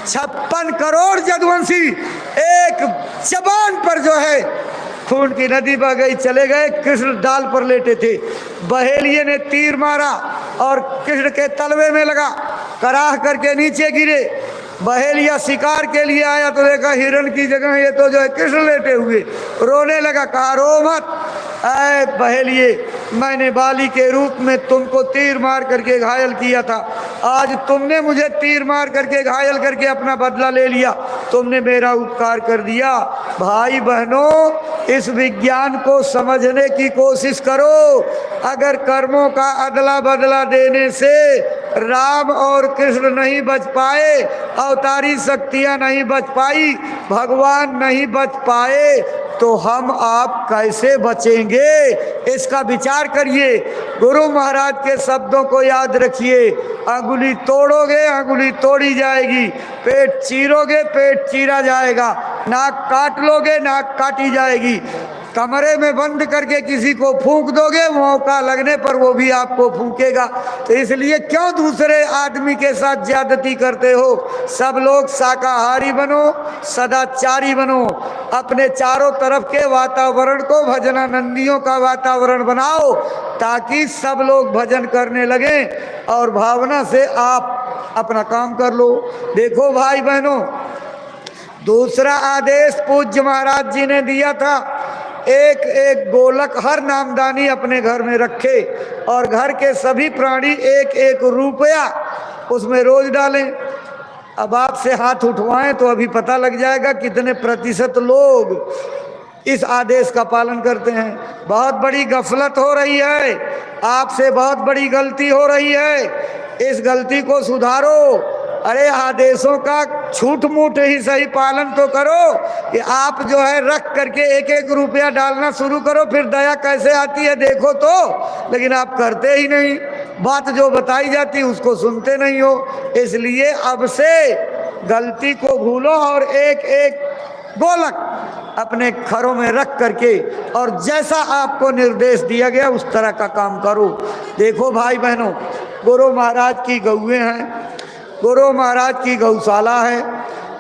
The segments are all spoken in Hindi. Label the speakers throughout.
Speaker 1: 56 करोड़ जदुवंशी एक जबान पर जो है खून की नदी बह गई, चले गए। कृष्ण डाल पर लेटे थे, बहेलिये ने तीर मारा और कृष्ण के तलवे में लगा, कराह करके नीचे गिरे। बहेलिया शिकार के लिए आया तो देखा हिरण की जगह ये तो जो है कृष्ण लेटे हुए, रोने लगा। कहा रो मत ऐ बहेलिए, मैंने बाली के रूप में तुमको तीर मार करके घायल किया था, आज तुमने मुझे तीर मार करके घायल करके अपना बदला ले लिया, तुमने मेरा उपकार कर दिया। भाई बहनों, इस विज्ञान को समझने की कोशिश करो। अगर कर्मों का अदला बदला देने से राम और कृष्ण नहीं बच पाए, अवतारी शक्तियां नहीं बच पाई, भगवान नहीं बच पाए, तो हम आप कैसे बचेंगे? इसका विचार करिए। गुरु महाराज के शब्दों को याद रखिए। अंगुली तोड़ोगे अंगुली तोड़ी जाएगी, पेट चीरोगे पेट चीरा जाएगा, नाक काट लोगे नाक काटी जाएगी, कमरे में बंद करके किसी को फूंक दोगे, मौका लगने पर वो भी आपको फूंकेगा। तो इसलिए क्यों दूसरे आदमी के साथ ज्यादती करते हो? सब लोग शाकाहारी बनो, सदाचारी बनो, अपने चारों तरफ के वातावरण को भजनानंदियों का वातावरण बनाओ, ताकि सब लोग भजन करने लगे और भावना से आप अपना काम कर लो। देखो भाई बहनों, दूसरा आदेश पूज्य महाराज जी ने दिया था, एक एक गोलक हर नामदानी अपने घर में रखे और घर के सभी प्राणी एक एक रुपया उसमें रोज डालें। अब आपसे हाथ उठवाएं तो अभी पता लग जाएगा कितने प्रतिशत लोग इस आदेश का पालन करते हैं। बहुत बड़ी गफलत हो रही है, आपसे बहुत बड़ी गलती हो रही है, इस गलती को सुधारो। अरे आदेशों का छूट मूठ ही सही पालन तो करो कि आप जो है रख करके एक एक रुपया डालना शुरू करो, फिर दया कैसे आती है देखो तो। लेकिन आप करते ही नहीं, बात जो बताई जाती उसको सुनते नहीं हो। इसलिए अब से गलती को भूलो और एक एक गोलक अपने घरों में रख करके और जैसा आपको निर्देश दिया गया उस तरह का काम करो। देखो भाई बहनों, गुरु महाराज की गौएं हैं, गुरु महाराज की गौशाला है,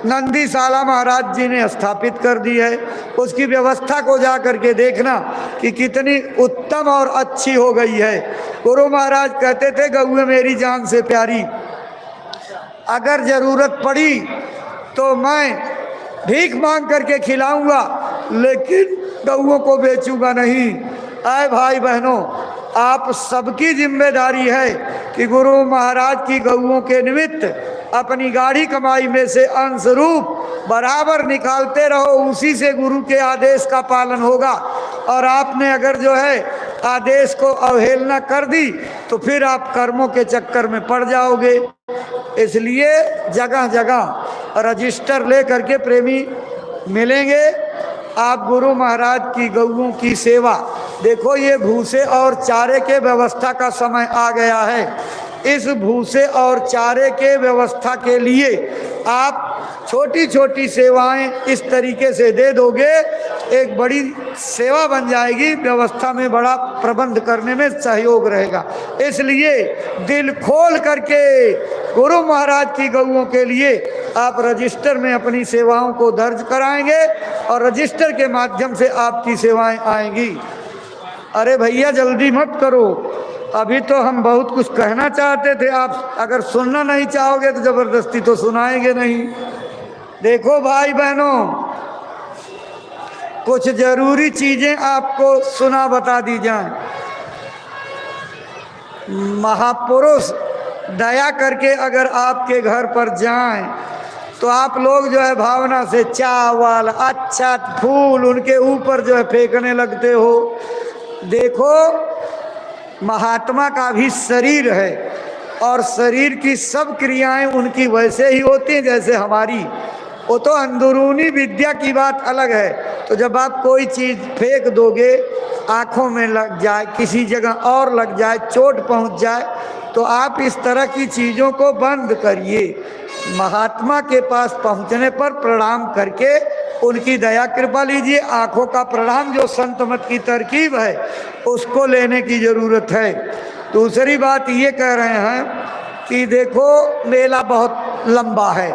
Speaker 1: नंदीशाला महाराज जी ने स्थापित कर दी है। उसकी व्यवस्था को जा करके देखना कि कितनी उत्तम और अच्छी हो गई है। गुरु महाराज कहते थे गौएं मेरी जान से प्यारी, अगर जरूरत पड़ी तो मैं भीख मांग करके खिलाऊंगा, लेकिन गौओं को बेचूंगा नहीं। आए भाई बहनों, आप सबकी जिम्मेदारी है कि गुरु महाराज की गौओं के निमित्त अपनी गाढ़ी कमाई में से अंश रूप बराबर निकालते रहो, उसी से गुरु के आदेश का पालन होगा। और आपने अगर जो है आदेश को अवहेलना कर दी तो फिर आप कर्मों के चक्कर में पड़ जाओगे। इसलिए जगह जगह रजिस्टर ले करके प्रेमी मिलेंगे। आप गुरु महाराज की गौओं की सेवा, देखो ये भूसे और चारे के व्यवस्था का समय आ गया है। इस भूसे और चारे के व्यवस्था के लिए आप छोटी छोटी सेवाएं इस तरीके से दे दोगे, एक बड़ी सेवा बन जाएगी, व्यवस्था में बड़ा प्रबंध करने में सहयोग रहेगा। इसलिए दिल खोल करके गुरु महाराज की गौओं के लिए आप रजिस्टर में अपनी सेवाओं को दर्ज कराएंगे और रजिस्टर के माध्यम से आपकी सेवाएं आएंगी। अरे भैया जल्दी मत करो, अभी तो हम बहुत कुछ कहना चाहते थे, आप अगर सुनना नहीं चाहोगे तो जबरदस्ती तो सुनाएंगे नहीं। देखो भाई बहनों, कुछ जरूरी चीजें आपको सुना बता दी जाएं। महापुरुष दया करके अगर आपके घर पर जाएं तो आप लोग जो है भावना से चावल अच्छा फूल उनके ऊपर जो है फेंकने लगते हो। देखो महात्मा का भी शरीर है और शरीर की सब क्रियाएं उनकी वैसे ही होती हैं जैसे हमारी। वो तो अंदरूनी विद्या की बात अलग है। तो जब आप कोई चीज़ फेंक दोगे, आँखों में लग जाए, किसी जगह और लग जाए, चोट पहुँच जाए, तो आप इस तरह की चीज़ों को बंद करिए। महात्मा के पास पहुँचने पर प्रणाम करके उनकी दया कृपा लीजिए। आँखों का प्रणाम जो संत मत की तरकीब है उसको लेने की ज़रूरत है। दूसरी बात ये कह रहे हैं कि देखो मेला बहुत लंबा है,